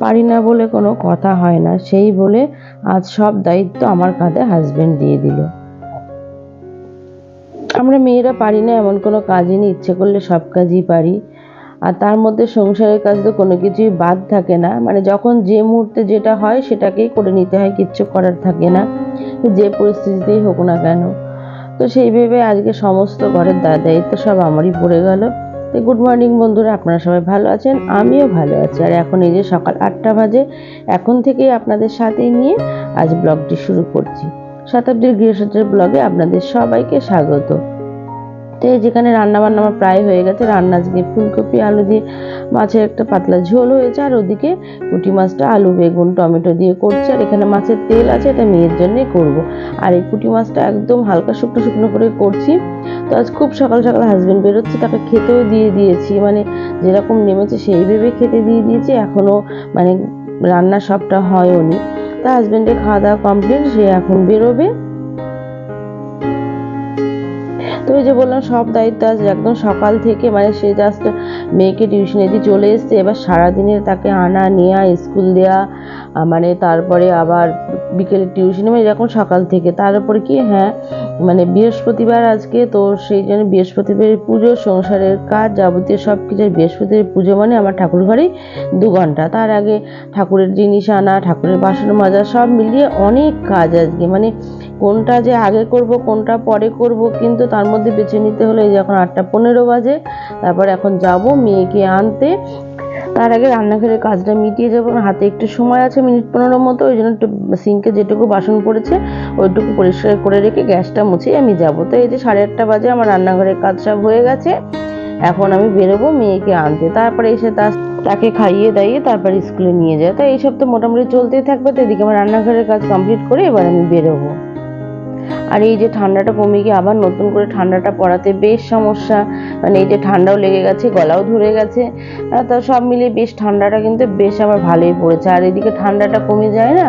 পারি না বলে কোনো কথা হয় না, সেই বলে আজ সব দায়িত্ব আমার কাঁধে হাজবেন্ড দিয়ে দিল। আমরা মেয়েরা পারি না এমন কোনো কাজই নেই, ইচ্ছে করলে সব কাজই পারি। আর তার মধ্যে সংসারের কাজ তো কোনো কিছুই বাদ থাকে না, মানে যখন যে মুহূর্তে যেটা হয় সেটাকেই করে নিতে হয়, কিচ্ছু করার থাকে না, যে পরিস্থিতিতেই হোক না কেন। তো সেই ভেবে আজকে সমস্ত ঘরের দায়িত্ব সব আমারই পড়ে গেল। তো গুড মর্নিং বন্ধুরা, আপনারা সবাই ভালো আছেন? আমিও ভালো আছি। আর এখন এই যে সকাল 8টা বাজে, এখন থেকেই আপনাদের সাথে নিয়ে আজ ব্লগটি শুরু করছি। শতাব্দীর গৃহসজ্জার ব্লগে আপনাদের সবাইকে স্বাগত। তো যেখানে রান্না বান্না আমার প্রায় হয়ে গেছে। রান্না আজকে ফুলকপি আলু দিয়ে মাছের একটা পাতলা ঝোল হয়েছে, আর ওদিকে পুঁটি মাছটা আলু বেগুন টমেটো দিয়ে করছে। আর এখানে মাছের তেল আছে, এটা মেয়ের জন্যই করব। আর এই পুঁটি মাছটা একদম হালকা শুকনো শুকনো করে করছি। তো আজ খুব সকাল সকাল হাজবেন্ড বেরোচ্ছে, তাকে খেতেও দিয়ে দিয়েছি, মানে যেরকম নেমেছে সেই ভেবে খেতে দিয়ে দিয়েছি। এখনও মানে রান্না সবটা হয়ওনি। তা হাজবেন্ডের খাওয়া দাওয়া কমপ্লিট, সে এখন বেরোবে। তো ওই যে বললাম সব দায়িত্ব আছে একদম সকাল থেকে, মানে সে জাস্ট মেয়েকে টিউশনে দিয়ে চলে এসছে, এবার সারাদিনের তাকে আনা নেওয়া স্কুল দেওয়া, মানে তারপরে আবার বিকেলে টিউশনে, মানে এরকম সকাল থেকে। তার উপরে কি মানে বৃহস্পতিবার আজকে, তো সেই জন্য বৃহস্পতিবারের পুজো, সংসারের কাজ যাবতীয় সব কিছু। বৃহস্পতিবার পুজো মানে আমার ঠাকুর ঘরেই 2 ঘন্টা, তার আগে ঠাকুরের জিনিস আনা, ঠাকুরের বাসন মাজা, সব মিলিয়ে অনেক কাজ আজকে। মানে কোনটা যে আগে করব কোনটা পরে করব, কিন্তু তার মধ্যে বেছে নিতে হলে এই যখন 8টা 15 বাজে, তারপর এখন যাব মেয়েকে আনতে। তার আগে রান্নাঘরের কাজটা মিটিয়ে যাবো, হাতে একটু সময় আছে 1-15 মতো, ওই জন্য একটু সিঙ্কে যেটুকু বাসন পড়েছে ওইটুকু পরিষ্কার করে রেখে গ্যাসটা মুছেই আমি যাব। তো এই যে 8:30 বাজে আমার রান্নাঘরের কাজ সব হয়ে গেছে। এখন আমি বেরোবো মেয়েকে আনতে, তারপরে এসে তাকে খাইয়ে দাইয়ে তারপর স্কুলে নিয়ে যায়। তো এইসব তো মোটামুটি চলতেই থাকবে। তো এদিকে আমার রান্নাঘরের কাজ কমপ্লিট করে এবার আমি বেরোবো। আর এই যে ঠান্ডাটা কমে গিয়ে আবার নতুন করে ঠান্ডাটা পড়াতে বেশ সমস্যা, মানে এই যে ঠান্ডাও লেগে গেছে, গলাও ধরে গেছে। তা সব মিলিয়ে বেশ ঠান্ডাটা কিন্তু বেশ আমার ভালোই পড়েছে। আর এদিকে ঠান্ডাটা কমে যায় না,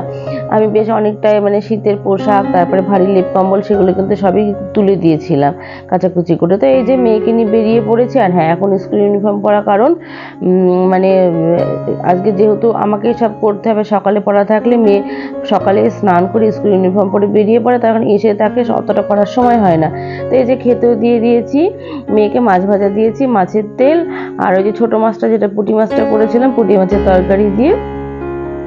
আমি বেশ অনেকটাই মানে শীতের পোশাক, তারপরে ভারী লেপ কম্বল, সেগুলো কিন্তু সবই তুলে দিয়েছিলাম কাচাকুচি করে। তো এই যে মেয়েকে নিয়ে বেরিয়ে পড়েছি। আর এখন স্কুল ইউনিফর্ম পরা, কারণ মানে আজকে যেহেতু আমাকে সব করতে হবে, সকালে পড়া থাকলে মেয়ে সকালে স্নান করে স্কুল ইউনিফর্ম পরে বেরিয়ে পড়ে, তখন এসে তাকে অতটা করার সময় হয় না। তো এই যে খেতেও দিয়ে দিয়েছি, মেয়েকে মাছ ভাজা দিয়েছি, মাছের তেল, আর ওই যে ছোটো মাছটা যেটা পুঁটি মাছটা করেছিলাম, পুঁটি মাছের তরকারি দিয়ে,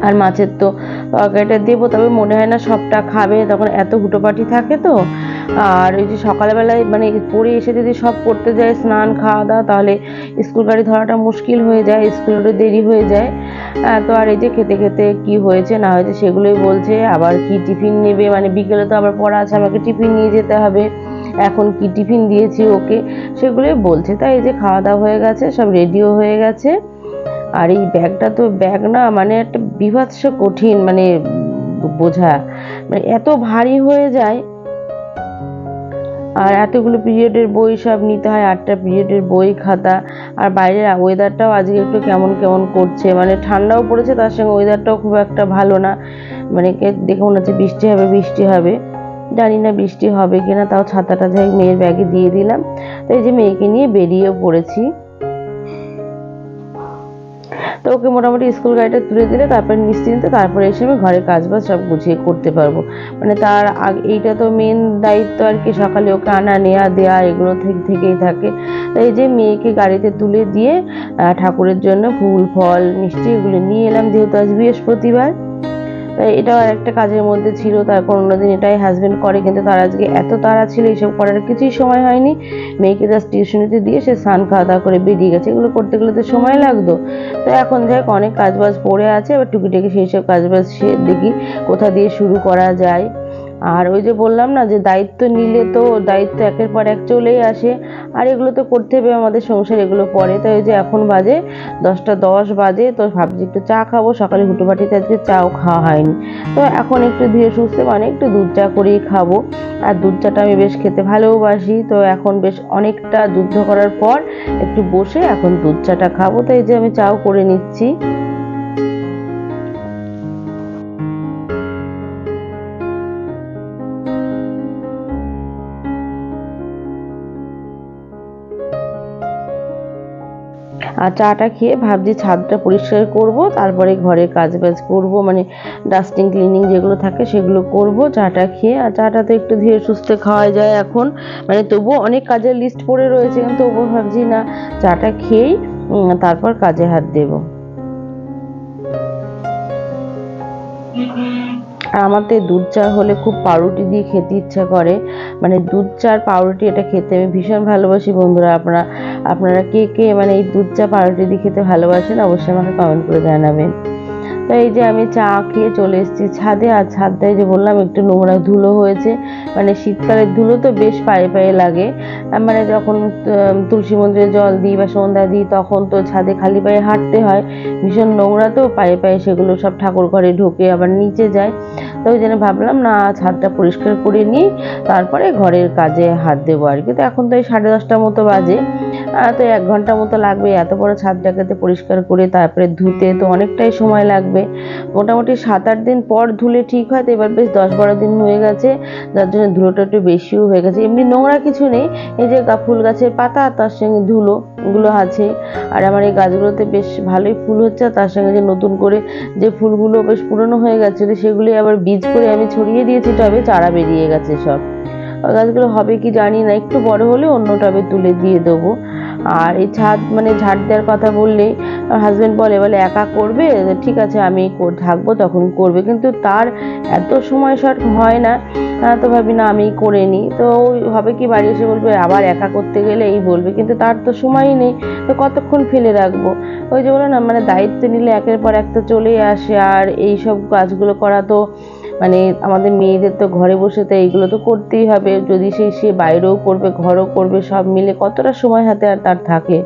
আর মাছের তো তরকারিটা দেবো, তবে মনে হয় না সবটা খাবে, তখন এত হুটোপাটি থাকে তো। আর ওই যে সকালবেলায় মানে পড়ে এসে যদি সব করতে যায়, স্নান খাওয়া দাওয়া, তাহলে স্কুল গাড়ি ধরাটা মুশকিল হয়ে যায়, স্কুলে দেরি হয়ে যায়। তো আর এই যে খেতে খেতে কি হয়েছে না হয়েছে সেগুলোই বলছে। আবার কি টিফিন নেবে, মানে বিকেলে তো আবার পড়া আছে, আমাকে টিফিন নিয়ে যেতে হবে, এখন কি টিফিন দিয়েছি ওকে, সেগুলোই বলছে। তাই এই যে খাওয়া দাওয়া হয়ে গেছে, সব রেডিও হয়ে গেছে। আর এই ব্যাগটা তো ব্যাগ না, মানে একটা বীভৎস কঠিন, মানে বোঝা, মানে এত ভারী হয়ে যায়। আর এতগুলো পিরিয়ডের বই সব নিতে হয়, 8টা পিরিয়ডের বই খাতা। আর বাইরের ওয়েদারটাও আজকে একটু কেমন কেমন করছে, মানে ঠান্ডাও পড়েছে, তার সঙ্গে ওয়েদারটাও খুব একটা ভালো না, মানে দেখে মনে হচ্ছে বৃষ্টি হবে বৃষ্টি হবে। জানি না বৃষ্টি হবে কিনা, তাও ছাতাটা যাই মেয়ের ব্যাগে দিয়ে দিলাম। তো এই যে মেয়েকে নিয়ে বেরিয়েও পড়েছি। তো ওকে মোটামুটি স্কুল গাড়িটা তুলে দিলে তারপর নিশ্চিন্তে তারপরে এসে আমি ঘরের কাজবাজ সব গুছিয়ে করতে পারবো। মানে তার আগে এইটা তো মেন দায়িত্ব আর কি, সকালে ওকে আনা নেওয়া দেওয়া এগুলো থেকেই থাকে। তো এই যে মেয়েকে গাড়িতে তুলে দিয়ে ঠাকুরের জন্য ফুল ফল মিষ্টি এগুলো নিয়ে এলাম, যেহেতু আজ বৃহস্পতিবার। তাই এটাও একটা কাজের মধ্যে ছিল, তারপর অন্যদিন এটাই হাজবেন্ড করে, কিন্তু তার আজকে এত তাড়া ছিল এইসব করার কিছুই সময় হয়নি। মেয়েকে জাস্ট টিউশনিতে দিয়ে সে স্নান খাওয়া দাওয়া করে বেরিয়ে গেছে, এগুলো করতে গেলে তো সময় লাগতো। তো এখন যাই অনেক কাজবাজ পড়ে আছে, এবার টুকিটাকি সেই সব কাজবাজ সে দেখি কোথা দিয়ে শুরু করা যায়। আর ওই যে বললাম না যে দায়িত্ব নিলে তো দায়িত্ব একের পর এক চলেই আসে, আর এগুলো তো করতে হবে আমাদের সংসার, এগুলো পরে। তো ওই যে এখন বাজে 10টা 10 বাজে, তো ভাবছি একটু চা খাবো, সকালে হুটোপাটিতে আজকে চাও খাওয়া হয়নি। তো এখন একটু ধীরে সুস্থে মানে একটু দুধ চা করেই খাবো। আর দুধ চাটা আমি বেশ খেতে ভালোবাসি, তো এখন বেশ অনেকটা যুদ্ধ করার পর একটু বসে এখন দুধ চাটা খাবো। তো এই যে আমি চাও করে নিচ্ছি। আর চাটা খেয়ে ভাবছি ছাদটা পরিষ্কার করব, তারপরে ঘরের কাজবাজ করব, মানে ডাস্টিং ক্লিনিং যেগুলো থাকে সেগুলো করব চাটা খেয়ে। আর চাটা তো একটু ধীরে সুস্থে খাওয়া যায় এখন, মানে তবুও অনেক কাজের লিস্ট পড়ে রয়েছে, কিন্তু তবুও ভাবছি না চাটা খেয়েই তারপর কাজে হাত দেব। আর আমার তো দুধ চা হলে খুব পাউরুটি দিয়ে খেতে ইচ্ছা করে, মানে দুধ চা আর পাউরুটি এটা খেতে আমি ভীষণ ভালোবাসি। বন্ধুরা আপনারা কে কে মানে এই দুধ চা পাউরুটি দিয়ে খেতে ভালোবাসেন অবশ্যই আমাকে কমেন্ট করে জানাবেন। তো এই যে আমি চা খেয়ে চলে এসেছি ছাদে। আর ছাদটায় যে বললাম একটু নোংরা ধুলো হয়েছে, মানে শীতকালের ধুলো তো বেশ পায়ে পায়ে লাগে। মানে যখন তুলসী মন্দিরে জল দিই বা সন্ধ্যা দিই তখন তো ছাদে খালি পায়ে হাঁটতে হয়, ভীষণ নোংরা তো পায়ে পায়ে সেগুলো সব ঠাকুর ঘরে ঢোকে আবার নিচে যায়। তো ওই জন্য ভাবলাম না ছাদটা পরিষ্কার করে নিই, তারপরে ঘরের কাজে হাত দেবো আর কি। তো এখন তো এই 10:30টার মতো বাজে, তো 1 ঘন্টা মতো লাগবে এত বড় ছাদটাকে তো পরিষ্কার করে তারপরে ধুতে, তো অনেকটাই সময় লাগবে। মোটামুটি 7-8 দিন পর ধুলে ঠিক হয়, তো এবার বেশ 10-12 দিন হয়ে গেছে, যার জন্য ধুলোটা একটু বেশিও হয়ে গেছে। এমনি নোংরা কিছু নেই, এই যে ফুল গাছের পাতা তার সঙ্গে ধুলো গুলো আছে। আর আমার এই গাছগুলোতে বেশ ভালোই ফুল হচ্ছে, তার সঙ্গে যে নতুন করে যে ফুলগুলো বেশ পুরনো হয়ে গেছিলো সেগুলি আবার বীজ করে আমি ছড়িয়ে দিয়েছি টবে, চারা বেরিয়ে গেছে সব। গাছগুলো হবে কি জানি না, একটু বড় হলে অন্য টবে তুলে দিয়ে দেবো। আর এই ছাদ মানে ঝাড় দেওয়ার কথা বললেই হাজব্যান্ড বলে একা করবে, ঠিক আছে আমি থাকবো তখন করবে, কিন্তু তার এত সময় শর্ট হয় না। তো ভাবি না আমি করে নিই, তো ওই হবে কি বাড়ি এসে বলবে আবার একা করতে গেলে এই বলবে, কিন্তু তার তো সময়ই নেই, তো কতক্ষণ ফেলে রাখবো। ওই যে বলে না মানে দায়িত্ব নিলে একের পর একটা চলেই আসে। আর এই সব কাজগুলো করা তো মানে আমাদের মেয়েদের তো ঘরে বসে তো এইগুলো তো করতেই হবে, যদি সে বাইরেও করবে ঘরও করবে, সব মিলে কতটা সময় হাতে আর তার থাকে।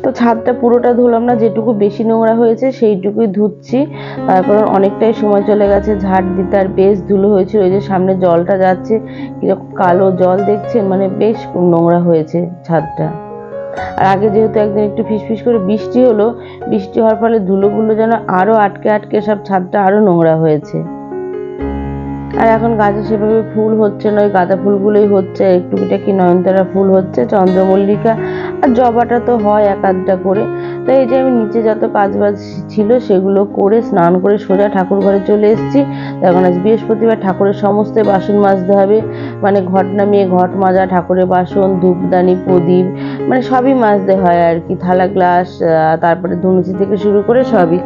তো ছাদটা পুরোটা ধুলাম না, যেটুকু বেশি নোংরা হয়েছে সেইটুকুই ধুচ্ছি। তারপর অনেকটাই সময় চলে গেছে ঝাড় দিতে, আর বেশ ধুলো হয়েছিল। ওই যে সামনে জলটা যাচ্ছে কিরকম কালো জল দেখছেন, মানে বেশ নোংরা হয়েছে ছাদটা। আর আগে যেহেতু একদিন একটু ফিসফিস করে বৃষ্টি হলো, বৃষ্টি হওয়ার ফলে ধুলোগুলো যেন আরো আটকে আটকে সব ছাদটা আরো নোংরা হয়েছে। আর এখন গাছে সেভাবে ফুল হচ্ছে না, ওই গাঁদা ফুলগুলোই হচ্ছে, একটু কি নয়নতারা ফুল হচ্ছে, চন্দ্রমল্লিকা আর জবাটা তো হয় এক আধটা করে। তো এই যে আমি নিচে যত কাজবাজ ছিল সেগুলো করে স্নান করে সোজা ঠাকুর ঘরে চলে এসেছি। এখন আজ বৃহস্পতিবার, ঠাকুরের সমস্ত বাসন মাজতে হবে, মানে ঘট নামিয়ে ঘট মাজা, ঠাকুরের বাসন, ধূপদানি, প্রদীপ, মানে সবই মাজতে হয় আর কি, থালা গ্লাস, তারপরে ধুনুচি থেকে শুরু করে সবই।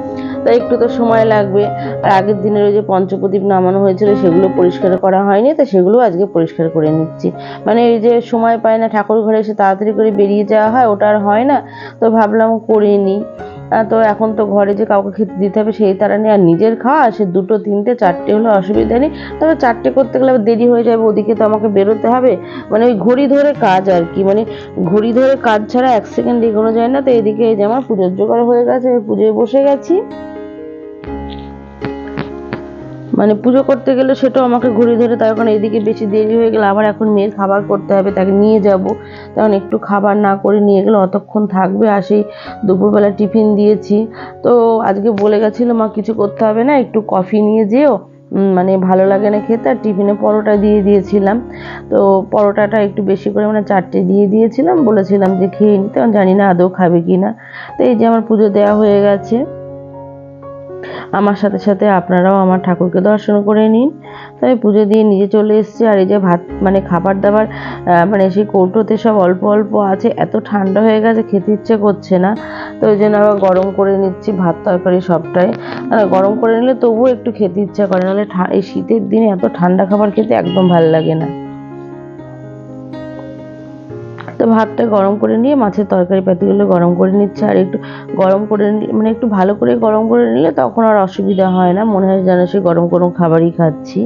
তাই একটু তো সময় লাগবে। আর আগের দিনের ওই যে পঞ্চপ্রদীপ নামানো হয়েছিল সেগুলো পরিষ্কার করা হয়নি, তো সেগুলো আজকে পরিষ্কার করে নিচ্ছি। মানে এই যে সময় পায় না ঠাকুর ঘরে এসে তাড়াতাড়ি করে বেরিয়ে যাওয়া হয়, ওটা আর হয় না, তো ভাবলাম করে নিই। তো এখন তো ঘরে যে কাউকে খেতে দিতে হবে সেই তারা নেই, আর নিজের খাওয়া সে 2, 3, 4টে হলে অসুবিধা নেই, তবে 4টে করতে গেলে আবার দেরি হয়ে যাবে, ওদিকে তো আমাকে বেরোতে হবে। মানে ওই ঘড়ি ধরে কাজ আর কি, মানে ঘড়ি ধরে কাজ ছাড়া 1 সেকেন্ড এগোনো যায় না। তো এদিকে এই যে আমার পুজোর জোগাড় হয়ে গেছে, পুজোয় বসে গেছি। মানে পুজো করতে গেলে সেটাও আমাকে ঘুরে ধরে, তার কারণ এদিকে বেশি দেরি হয়ে গেলে আবার এখন মেয়ের খাবার করতে হবে, তাকে নিয়ে যাব, তখন একটু খাবার না করে নিয়ে গেলে অতক্ষণ থাকবে। আর সেই দুপুরবেলা টিফিন দিয়েছি, তো আজকে বলে গেছিলো মা কিছু করতে হবে না, একটু কফি নিয়ে যেও, মানে ভালো লাগে না খেতে। আর টিফিনে পরোটা দিয়ে দিয়েছিলাম, তো পরোটাটা একটু বেশি করে মানে 4টে দিয়ে দিয়েছিলাম, বলেছিলাম যে খেয়ে নিতে, জানি না আদৌ খাবে কি না। তো এই যে আমার পুজো দেওয়া হয়ে গেছে, আমার সাথে সাথে আপনারাও আমার ঠাকুরকে দর্শন করে নিন। তাই পুজো দিয়ে নিজে চলে এসেছি। আর এই যে ভাত মানে খাবার দাবার মানে সেই কৌটোতে সব অল্প অল্প আছে, এত ঠান্ডা হয়ে গেছে খেতে ইচ্ছে করছে না, তো ওই জন্য আবার গরম করে নিচ্ছি ভাত তরকারি সবটাই। গরম করে নিলে তবুও একটু খেতে ইচ্ছা করে, নাহলে এই শীতের দিনে এত ঠান্ডা খাবার খেতে একদম ভালো লাগে না। তো ভাতটা গরম করে নিয়ে মাছের তরকারি পাতিগুলো গরম করে নিচ্ছে। আর একটু গরম করে মানে একটু ভালো করে গরম করে নিলে তখন আর অসুবিধা হয় না, মনে হয় যেন সে গরম গরম খাবারই খাচ্ছি।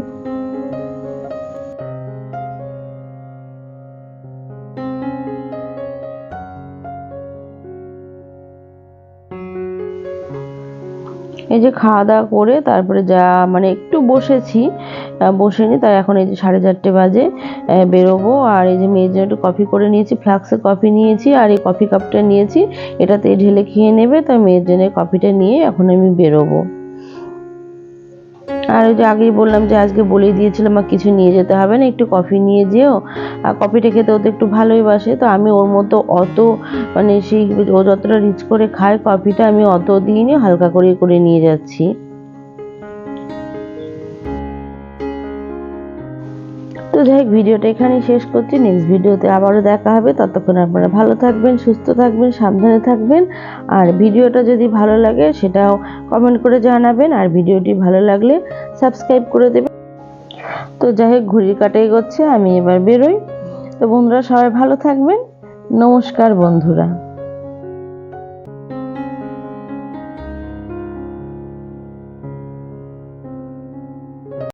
এই যে খাওয়া দাওয়া করে তারপরে যা মানে একটু বসেছি, বসে নি, তাই এখন এই যে 4:30 বাজে বেরোবো। আর এই যে মেয়ের জন্য একটু কফি করে নিয়েছি, ফ্লাক্সে কফি নিয়েছি, আর এই কফি কাপটা নিয়েছি, এটাতে ঢেলে খেয়ে নেবে, তাই মেয়ের জন্য কফিটা নিয়ে এখন আমি বেরোবো। আর ওই যে আগেই বললাম যে আজকে বলেই দিয়েছিলাম আর কিছু নিয়ে যেতে হবে না, একটু কফি নিয়ে যেও। আর কফিটা খেতে ও তো একটু ভালোই বাসে, তো আমি ওর মতো অত মানে সেই ও যতটা রিচ করে খায় কফিটা আমি অত দিইনি, হালকা করে করে নিয়ে যাচ্ছি। তো যাই হোক, ভিডিওটা এখানেই শেষ করছি। নেক্সট ভিডিওতে আবারও দেখা হবে। ততক্ষণ আপনারা ভালো থাকবেন, সুস্থ থাকবেন, সাবধানে থাকবেন। আর ভিডিওটা যদি ভালো লাগে সেটাও কমেন্ট করে জানাবেন, আর ভিডিওটি ভালো লাগলে সাবস্ক্রাইব করে দেবেন। তো যাই হোক, ঘড়ির কাঁটা এগোচ্ছে, আমি এবার বেরোই। তো বন্ধুরা সবাই ভালো থাকবেন। নমস্কার বন্ধুরা।